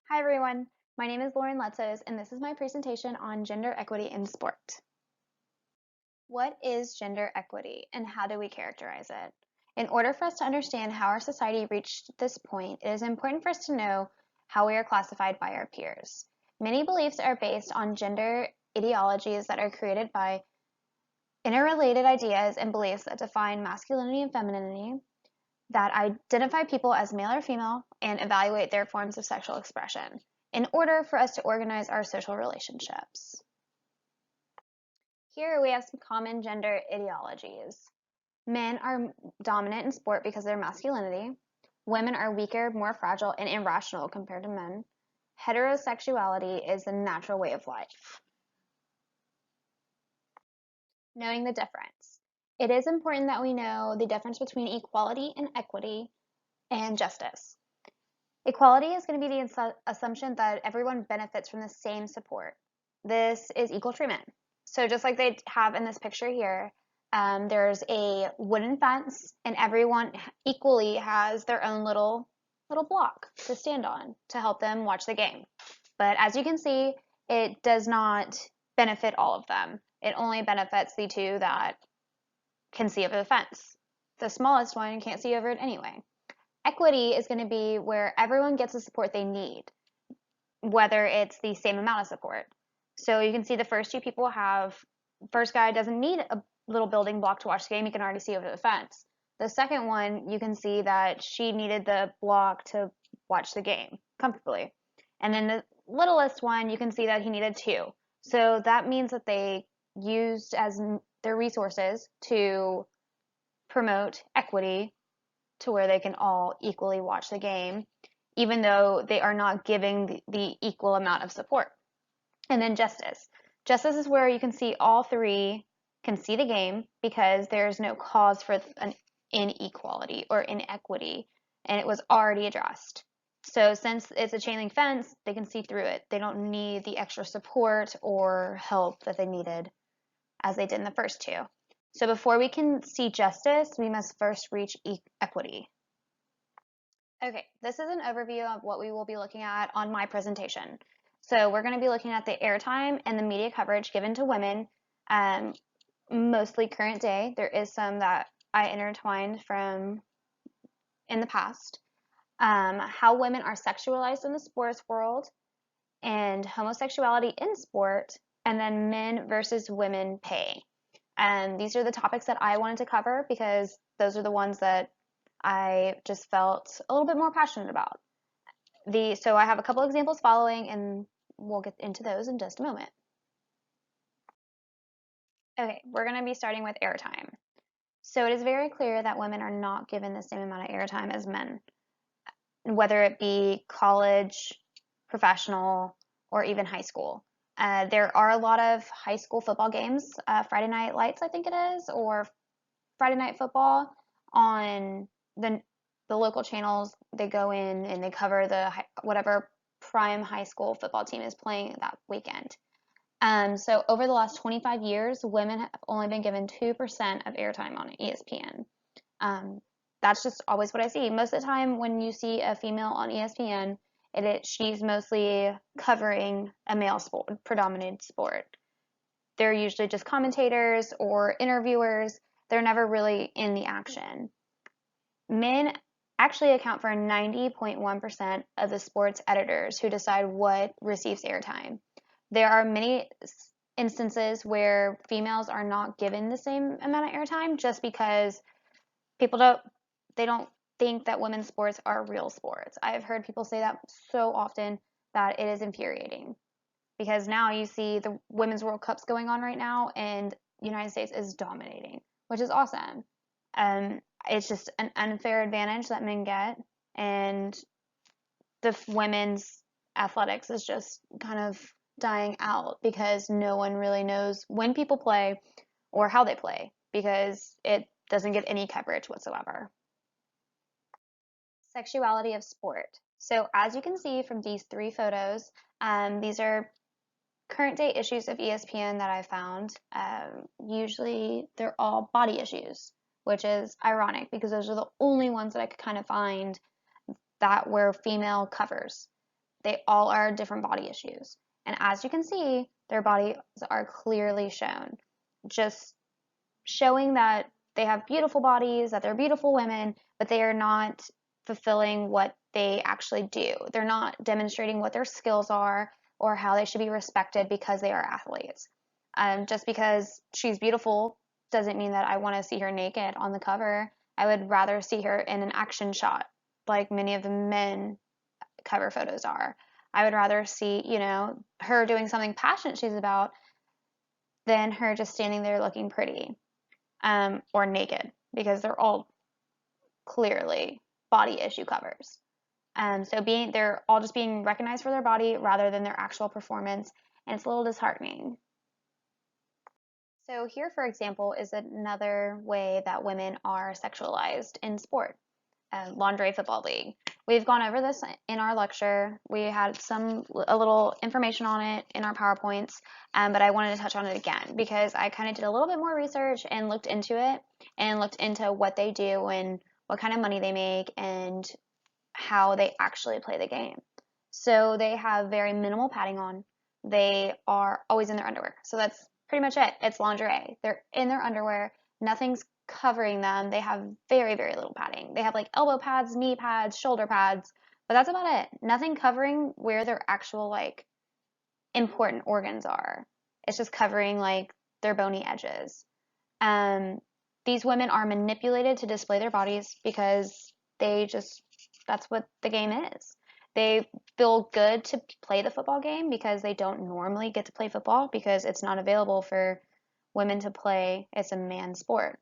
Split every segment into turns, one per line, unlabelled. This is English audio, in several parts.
Hi everyone, my name is Lauren Letzos and this is my presentation on gender equity in sport. What is gender equity and how do we characterize it? In order for us to understand how our society reached this point, it is important for us to know how we are classified by our peers. Many beliefs are based on gender ideologies that are created by interrelated ideas and beliefs that define masculinity and femininity, that identify people as male or female, and evaluate their forms of sexual expression in order for us to organize our social relationships. Here we have some common gender ideologies. Men are dominant in sport because of their masculinity. Women are weaker, more fragile, and irrational compared to men. Heterosexuality is the natural way of life. Knowing the difference. It is important that we know the difference between equality and equity and justice. Equality is going to be the assumption that everyone benefits from the same support. This is equal treatment. So just like they have in this picture here, there's a wooden fence and everyone equally has their own little block to stand on to help them watch the game. But as you can see, it does not benefit all of them. It only benefits the two that can see over the fence. The smallest one can't see over it anyway. Equity is going to be where everyone gets the support they need, whether it's the same amount of support. So you can see the first two people have, first guy doesn't need a little building block to watch the game, he can already see over the fence. The second one, you can see that she needed the block to watch the game comfortably. And then the littlest one, you can see that he needed two. So that means that they used as their resources to promote equity to where they can all equally watch the game, even though they are not giving the equal amount of support. And then justice. Justice is where you can see all three can see the game because there's no cause for an inequality or inequity, and it was already addressed. So since it's a chain link fence, they can see through it. They don't need the extra support or help that they needed as they did in the first two. So before we can see justice, we must first reach equity. Okay, this is an overview of what we will be looking at on my presentation. So we're going to be looking at the airtime and the media coverage given to women, mostly current day. There is some that I intertwined from in the past. How women are sexualized in the sports world, and homosexuality in sport, and then men versus women pay. And these are the topics that I wanted to cover because those are the ones that I just felt a little bit more passionate about. So I have a couple examples following and we'll get into those in just a moment. Okay, we're going to be starting with airtime. So it is very clear that women are not given the same amount of airtime as men, whether it be college, professional, or even high school. There are a lot of high school football games, Friday Night Lights, I think it is, or Friday Night Football on the local channels. They go in and they cover the whatever prime high school football team is playing that weekend. So over the last 25 years, women have only been given 2% of airtime on ESPN. That's just always what I see. Most of the time when you see a female on ESPN, she's mostly covering a male sport, predominated sport. They're usually just commentators or interviewers. They're never really in the action. Men actually account for 90.1% of the sports editors who decide what receives airtime. There are many instances where females are not given the same amount of airtime just because people don't think that women's sports are real sports. I've heard people say that so often that it is infuriating because now you see the Women's World Cups going on right now and the United States is dominating, which is awesome. It's just an unfair advantage that men get, and the women's athletics is just kind of dying out because no one really knows when people play or how they play because it doesn't get any coverage whatsoever. Sexuality of sport. So as you can see from these three photos, these are current day issues of ESPN that I found. Usually they're all body issues, which is ironic because those are the only ones that I could kind of find that were female covers. They all are different body issues. And as you can see, their bodies are clearly shown, just showing that they have beautiful bodies, that they're beautiful women, but they are not fulfilling what they actually do. They're not demonstrating what their skills are or how they should be respected because they are athletes. Just because she's beautiful doesn't mean that I want to see her naked on the cover. I would rather see her in an action shot, like many of the men cover photos are. I would rather see, her doing something passionate she's about than her just standing there looking pretty, or naked, because they're all clearly body issue covers. So they're all just being recognized for their body rather than their actual performance, and it's a little disheartening. So here, for example, is another way that women are sexualized in sport. Lingerie Football League. We've gone over this in our lecture. We had a little information on it in our PowerPoints, but I wanted to touch on it again because I kind of did a little bit more research and looked into it and looked into what they do and what kind of money they make and how they actually play the game. So they have very minimal padding on. They are always in their underwear. So that's pretty much it. It's lingerie. They're in their underwear. Nothing's covering them. They have very, very little padding. They have like elbow pads, knee pads, shoulder pads, but that's about it. Nothing covering where their actual like important organs are. It's just covering like their bony edges. Um, these women are manipulated to display their bodies because that's what the game is. They feel good to play the football game because they don't normally get to play football because it's not available for women to play. It's a man sport.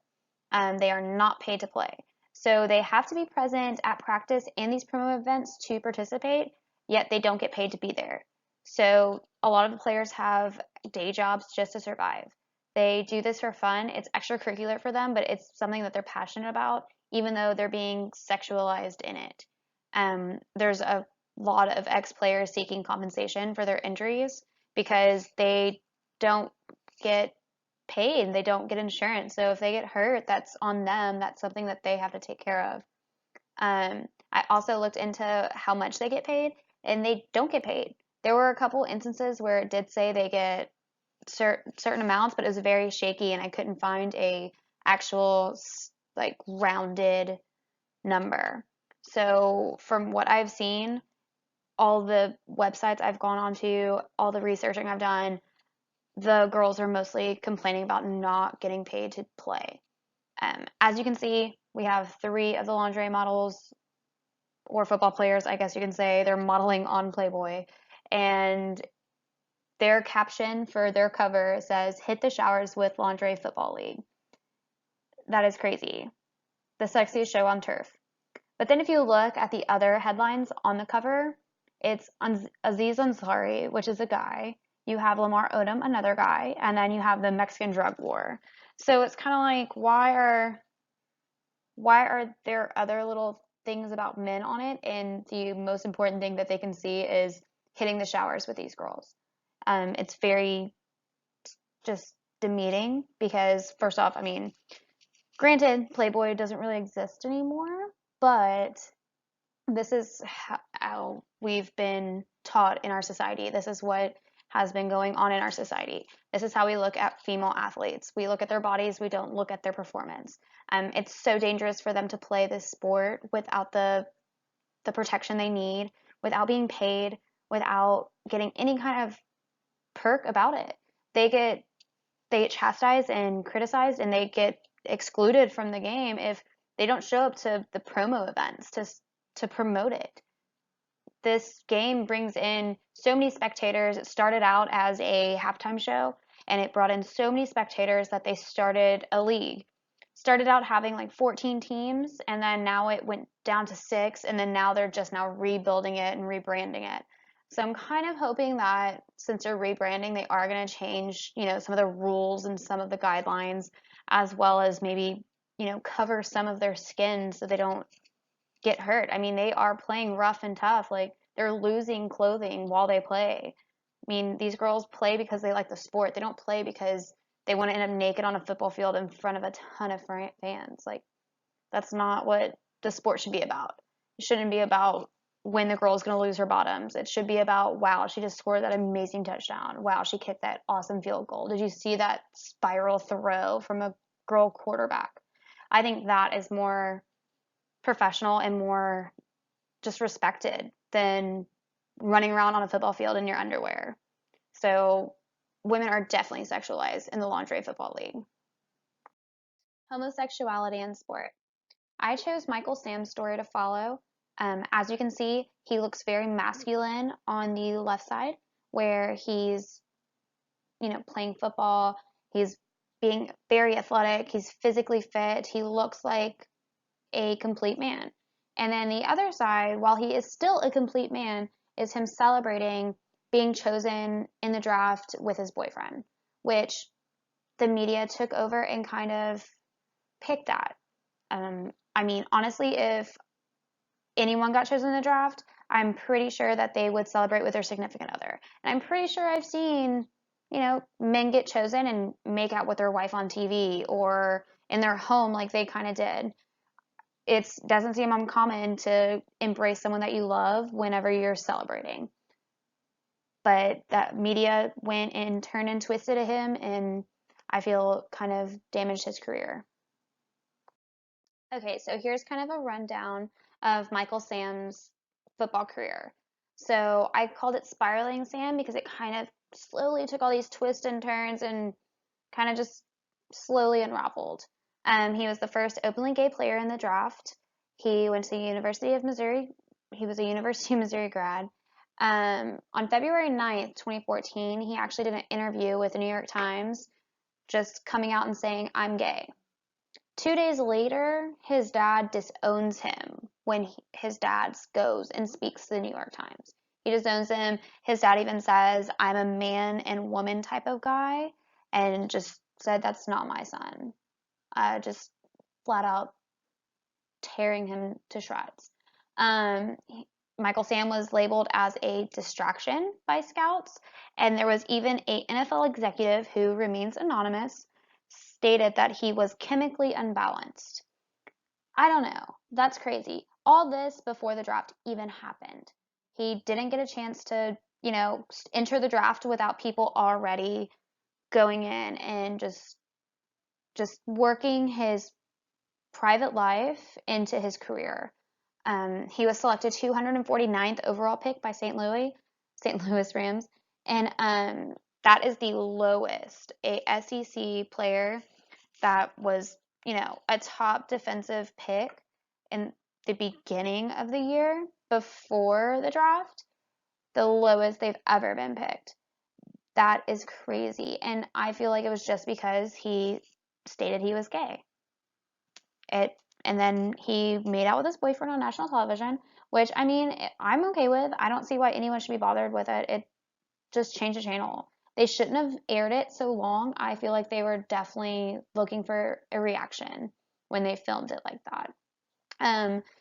They are not paid to play. So they have to be present at practice and these promo events to participate, yet they don't get paid to be there. So a lot of the players have day jobs just to survive. They do this for fun. It's extracurricular for them, but it's something that they're passionate about, even though they're being sexualized in it. There's a lot of ex-players seeking compensation for their injuries because they don't get paid. They don't get insurance. So if they get hurt, that's on them. That's something that they have to take care of. I also looked into how much they get paid, and they don't get paid. There were a couple instances where it did say they get certain amounts, but it was very shaky, and I couldn't find a actual like rounded number. So from what I've seen, all the websites I've gone onto, all the researching I've done, the girls are mostly complaining about not getting paid to play. As you can see, we have 3 of the lingerie models, or football players, I guess you can say. They're modeling on Playboy. And their caption for their cover says, "Hit the showers with Lingerie Football League." That is crazy. The sexiest show on turf. But then if you look at the other headlines on the cover, it's Aziz Ansari, which is a guy. You have Lamar Odom, another guy, and then you have the Mexican drug war. So it's kind of like, why are there other little things about men on it, and the most important thing that they can see is hitting the showers with these girls? It's very just demeaning because, first off, I mean, granted, Playboy doesn't really exist anymore, but this is how we've been taught in our society. This is what has been going on in our society. This is how we look at female athletes. We look at their bodies, we don't look at their performance. It's so dangerous for them to play this sport without the protection they need, without being paid, without getting any kind of perk about it. They get chastised and criticized, and they get excluded from the game if they don't show up to the promo events to promote it. This game brings in so many spectators. It started out as a halftime show, and it brought in so many spectators that they started a league. Started out having like 14 teams, and then now it went down to 6, and then now they're just now rebuilding it and rebranding it. So I'm kind of hoping that since they're rebranding, they are going to change, some of the rules and some of the guidelines, as well as maybe, cover some of their skin so they don't get hurt. I mean, they are playing rough and tough. Like, they're losing clothing while they play. I mean, these girls play because they like the sport. They don't play because they want to end up naked on a football field in front of a ton of fans. Like, that's not what the sport should be about. It shouldn't be about when the girl's going to lose her bottoms. It should be about, wow, she just scored that amazing touchdown. Wow, she kicked that awesome field goal. Did you see that spiral throw from a girl quarterback? I think that is more professional and more just respected than running around on a football field in your underwear. So women are definitely sexualized in the lingerie football league. Homosexuality in sport. I chose Michael Sam's story to follow. As you can see, he looks very masculine on the left side, where he's, playing football. He's being very athletic. He's physically fit. He looks like a complete man. And then the other side, while he is still a complete man, is him celebrating being chosen in the draft with his boyfriend, which the media took over and kind of picked at. I mean, honestly, if anyone got chosen in the draft, I'm pretty sure that they would celebrate with their significant other. And I'm pretty sure I've seen, men get chosen and make out with their wife on TV or in their home like they kind of did. It doesn't seem uncommon to embrace someone that you love whenever you're celebrating. But that media went and turned and twisted at him, and I feel kind of damaged his career. Okay, so here's kind of a rundown of Michael Sam's football career. So I called it Spiraling Sam because it kind of slowly took all these twists and turns and kind of just slowly unraveled. He was the first openly gay player in the draft. He went to the University of Missouri. He was a University of Missouri grad. On February 9th, 2014, he actually did an interview with the New York Times just coming out and saying, "I'm gay." 2 days later, his dad disowns him when his dad goes and speaks to the New York Times. He disowns him. His dad even says, "I'm a man and woman type of guy," and just said, "That's not my son." Just flat out tearing him to shreds. Um, Michael Sam was labeled as a distraction by scouts, and there was even a NFL executive who remains anonymous stated that he was chemically unbalanced. I don't know. That's crazy. All this before the draft even happened. He didn't get a chance to, enter the draft without people already going in and just working his private life into his career. He was selected 249th overall pick by St. Louis Rams, and that is the lowest a SEC player that was, a top defensive pick in the beginning of the year before the draft, the lowest they've ever been picked. That is crazy, and I feel like it was just because he stated he was gay. And then he made out with his boyfriend on national television, which, I mean, I'm okay with. I don't see why anyone should be bothered with it. It just changed the channel. They shouldn't have aired it so long. I feel like they were definitely looking for a reaction when they filmed it like that.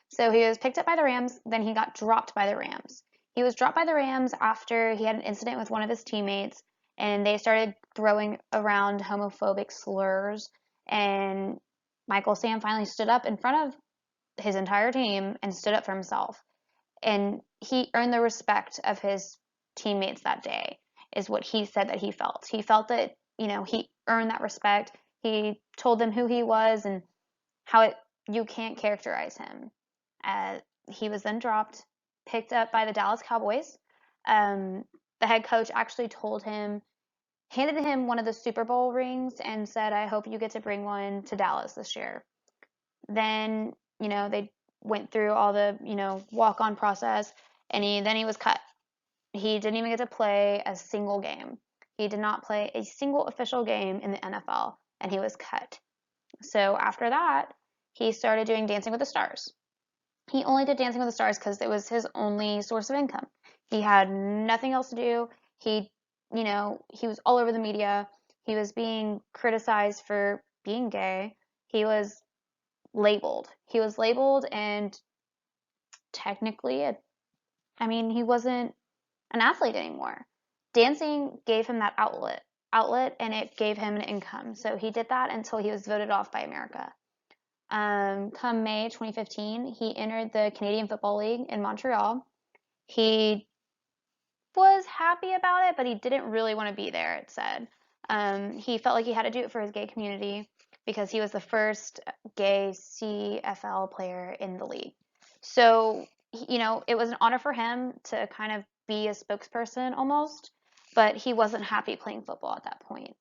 So he was picked up by the Rams, then he got dropped by the Rams. He was dropped by the Rams after he had an incident with one of his teammates, and they started throwing around homophobic slurs, and Michael Sam finally stood up in front of his entire team and stood up for himself. And he earned the respect of his teammates that day, is what he said that he felt. He felt that, he earned that respect. He told them who he was and how you can't characterize him. He was then dropped, picked up by the Dallas Cowboys. The head coach actually handed him one of the Super Bowl rings and said, "I hope you get to bring one to Dallas this year." Then, they went through all the, walk-on process, and then he was cut. He didn't even get to play a single game. He did not play a single official game in the NFL, and he was cut. So after that, he started doing Dancing with the Stars. He only did Dancing with the Stars because it was his only source of income. He had nothing else to do. He was all over the media. He was being criticized for being gay. He was labeled. He was labeled, and technically, he wasn't an athlete anymore. Dancing gave him that outlet, and it gave him an income. So he did that until he was voted off by America. Come May 2015, he entered the Canadian Football League in Montreal. He was happy about it, but he didn't really want to be there, it said. He felt like he had to do it for his gay community because he was the first gay CFL player in the league. So, it was an honor for him to kind of be a spokesperson almost, but he wasn't happy playing football at that point.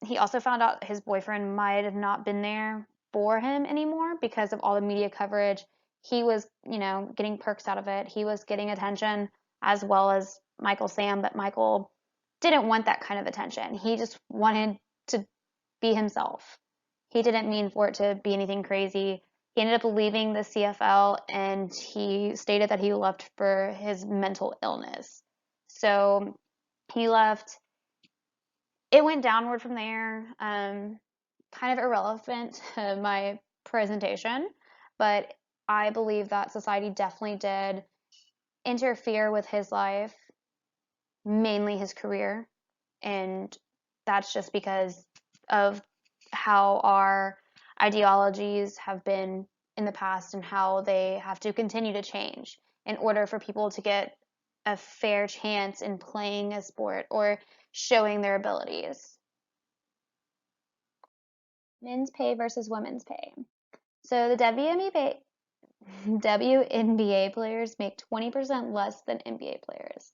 He also found out his boyfriend might have not been there for him anymore because of all the media coverage. He was, getting perks out of it. He was getting attention as well as Michael Sam, but Michael didn't want that kind of attention. He just wanted to be himself. He didn't mean for it to be anything crazy. He ended up leaving the CFL and he stated that he left for his mental illness. So he left. It went downward from there. Kind of irrelevant to my presentation, but I believe that society definitely did interfere with his life, mainly his career, and that's just because of how our ideologies have been in the past and how they have to continue to change in order for people to get a fair chance in playing a sport or showing their abilities. Men's pay versus women's pay. So the WNBA players make 20% less than NBA players.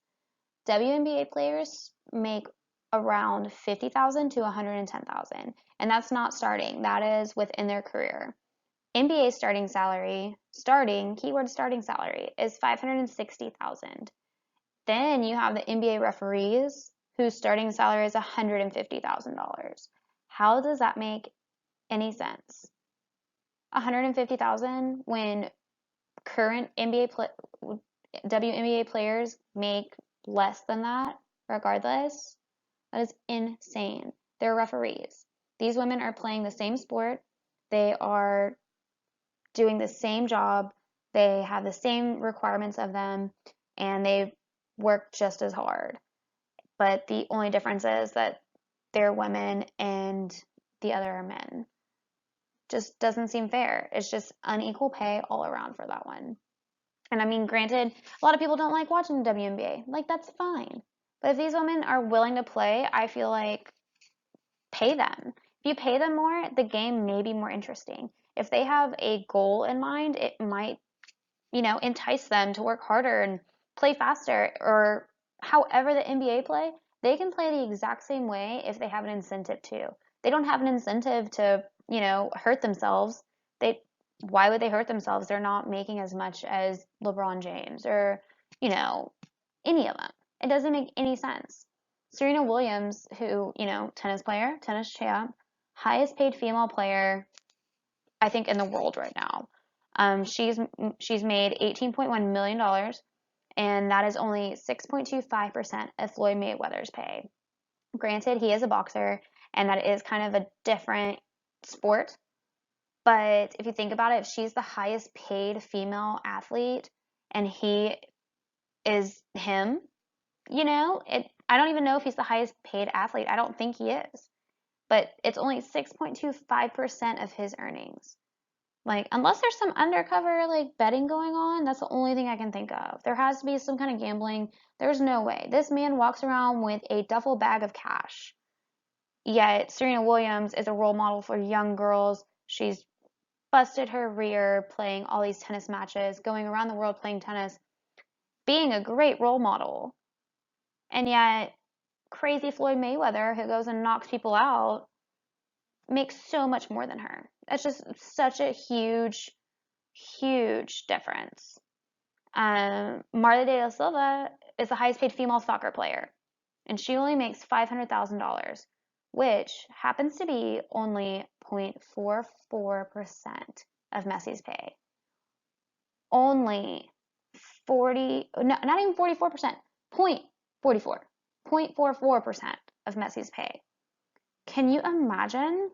WNBA players make around 50,000 to 110,000, and that's not starting. That is within their career. NBA keyword starting salary is 560,000. Then you have the NBA referees whose starting salary is $150,000. How does that make any sense? 150,000 when current WNBA players make less than that regardless. That is insane. They're referees. These women are playing the same sport. They are doing the same job. They have the same requirements of them, and they work just as hard. But the only difference is that they're women and the other are men. Just doesn't seem fair. It's just unequal pay all around for that one. And I mean, granted, a lot of people don't like watching the WNBA. Like, that's fine. But if these women are willing to play, I feel like pay them. If you pay them more, the game may be more interesting. If they have a goal in mind, it might, entice them to work harder and play faster or however the NBA play, they can play the exact same way if they have an incentive to. They don't have an incentive to, hurt themselves. They Why would they hurt themselves? They're not making as much as LeBron James or, any of them. It doesn't make any sense. Serena Williams, who, tennis player, tennis champ, highest paid female player, I think, in the world right now. She's made $18.1 million, and that is only 6.25% of Floyd Mayweather's pay. Granted, he is a boxer, and that is kind of a different sport. But if you think about it, if she's the highest paid female athlete and he is him, I don't even know if he's the highest paid athlete. I don't think he is. But it's only 6.25% of his earnings. Like, unless there's some undercover, like, betting going on, that's the only thing I can think of. There has to be some kind of gambling. There's no way. This man walks around with a duffel bag of cash. Yet, Serena Williams is a role model for young girls. She's busted her rear playing all these tennis matches, going around the world playing tennis, being a great role model. And yet, crazy Floyd Mayweather, who goes and knocks people out, makes so much more than her. That's just such a huge, huge difference. Marta de Silva is the highest paid female soccer player, and she only makes $500,000, which happens to be only 0.44% of Messi's pay. Only 40, no, not even 44%, 0.44, 0.44% of Messi's pay. Can you imagine?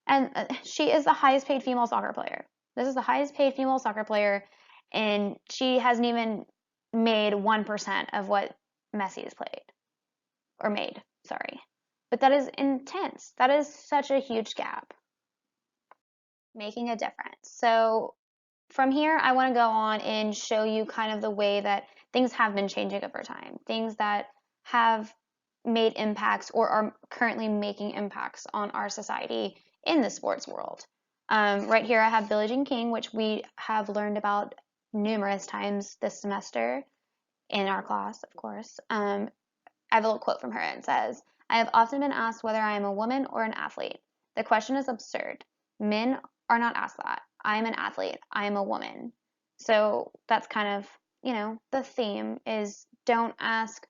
And she is the highest paid female soccer player. This is the highest paid female soccer player, and she hasn't even made 1% of what Messi has played or made. Sorry. But that is intense. That is such a huge gap. Making a difference. So from here, I want to go on and show you kind of the way that things have been changing over time, things that have made impacts or are currently making impacts on our society in the sports world. Right here, I have Billie Jean King, which we have learned about numerous times this semester in our class, of course. I have a little quote from her. It says, "I have often been asked whether I am a woman or an athlete. The question is absurd. Men are not asked that. I am an athlete. I am a woman." So that's kind of, the theme is don't ask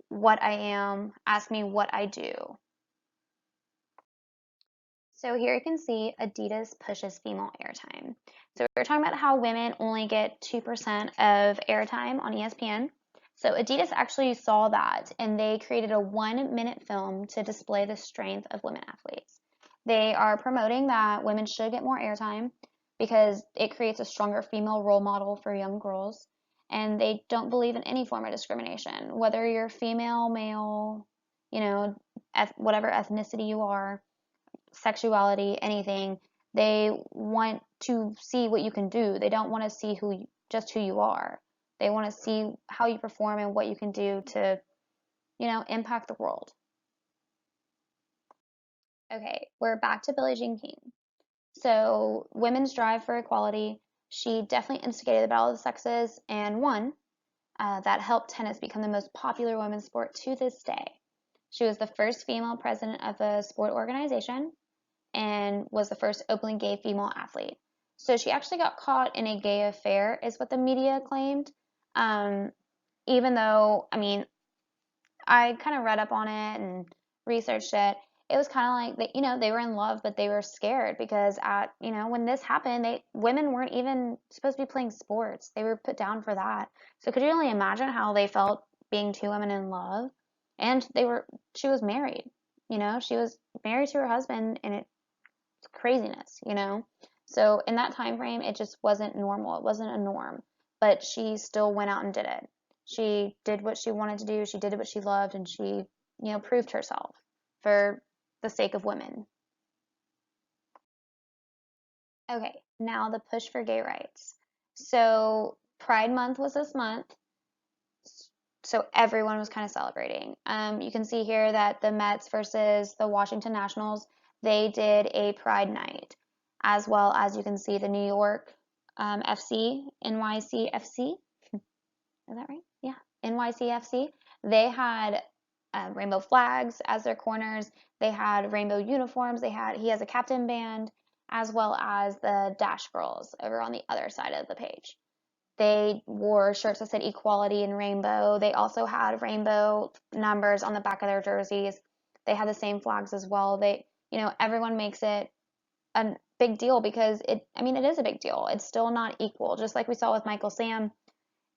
what I am, ask me what I do. So here you can see Adidas pushes female airtime. So we're talking about how women only get 2% of airtime on ESPN. So Adidas actually saw that and they created a 1-minute film to display the strength of women athletes. They are promoting that women should get more airtime because it creates a stronger female role model for young girls. And they don't believe in any form of discrimination, whether you're female, male, whatever ethnicity you are, sexuality, anything. They want to see what you can do. They don't want to see just who you are. They want to see how you perform and what you can do to, impact the world. Okay, we're back to Billie Jean King. So, women's drive for equality, she definitely instigated the battle of the sexes and won. That helped tennis become the most popular women's sport to this day. She was the first female president of a sport organization and was the first openly gay female athlete. So she actually got caught in a gay affair, is what the media claimed. Um, Even though, I mean, I kind of read up on it and researched it. It was kind of like they were in love, but they were scared because when this happened, women weren't even supposed to be playing sports. They were put down for that. So could you only imagine how they felt being two women in love? And she was married. She was married to her husband, and it's craziness. So in that time frame, it just wasn't normal. It wasn't a norm. But she still went out and did it. She did what she wanted to do. She did what she loved, and she, proved herself for the sake of women. Okay, now the push for gay rights. So Pride Month was this month, so everyone was kind of celebrating. You can see here that the Mets versus the Washington Nationals, they did a Pride Night, as well as you can see the New York FC, NYCFC. Is that right? Yeah, NYCFC. They had rainbow flags as their corners. They had rainbow uniforms. He has a captain band, as well as the Dash Girls over on the other side of the page. They wore shirts that said equality and rainbow. They also had rainbow numbers on the back of their jerseys. They had the same flags as well. Everyone makes it a big deal because it is a big deal. It's still not equal. Just like we saw with Michael Sam,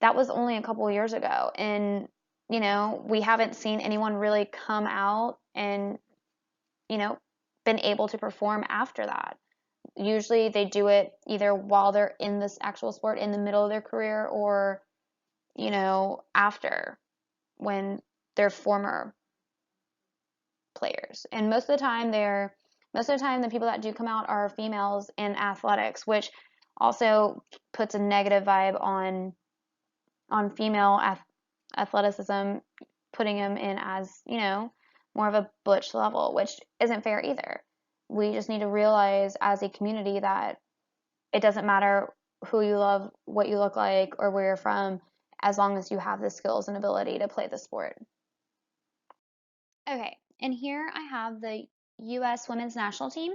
that was only a couple of years ago. And, we haven't seen anyone really come out and, you know, been able to perform after that. Usually they do it either while they're in this actual sport in the middle of their career or, after when they're former players. And most of the time the people that do come out are females in athletics, which also puts a negative vibe on female athleticism, putting them in as, more of a butch level, which isn't fair either. We just need to realize as a community that it doesn't matter who you love, what you look like, or where you're from, as long as you have the skills and ability to play the sport. Okay, and here I have the U.S. women's national team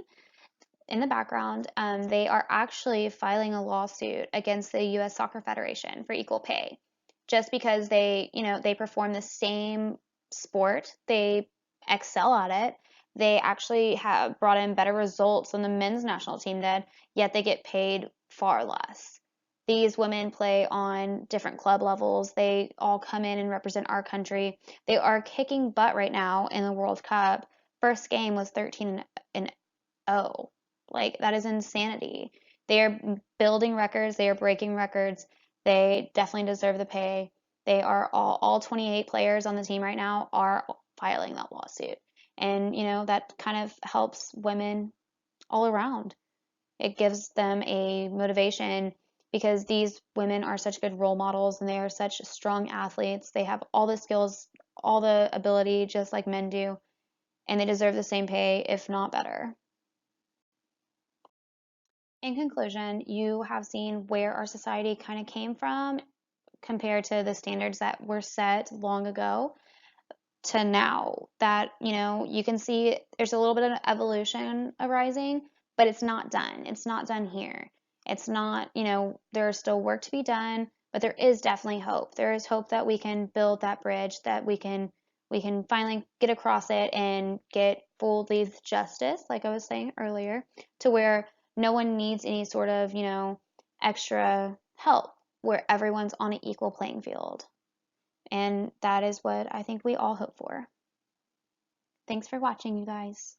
in the background. They are actually filing a lawsuit against the U.S. Soccer Federation for equal pay, just because they perform the same sport, they excel at it. They actually have brought in better results than the men's national team did, yet they get paid far less. These women play on different club levels. They all come in and represent our country. They are kicking butt right now in the World Cup. First game was 13 and 0. Like, that is insanity. They are building records, they are breaking records. They definitely deserve the pay. They are all 28 players on the team right now are filing that lawsuit. And, that kind of helps women all around. It gives them a motivation because these women are such good role models and they are such strong athletes. They have all the skills, all the ability, just like men do, and they deserve the same pay, if not better. In conclusion, you have seen where our society kind of came from compared to the standards that were set long ago to now. That, you can see there's a little bit of evolution arising, but it's not done. It's not done here. It's not, there's still work to be done, but there is definitely hope. There is hope that we can build that bridge, that we can finally get across it and get full youth justice, like I was saying earlier, to where no one needs any sort of, extra help, where everyone's on an equal playing field. And that is what I think we all hope for. Thanks for watching, you guys.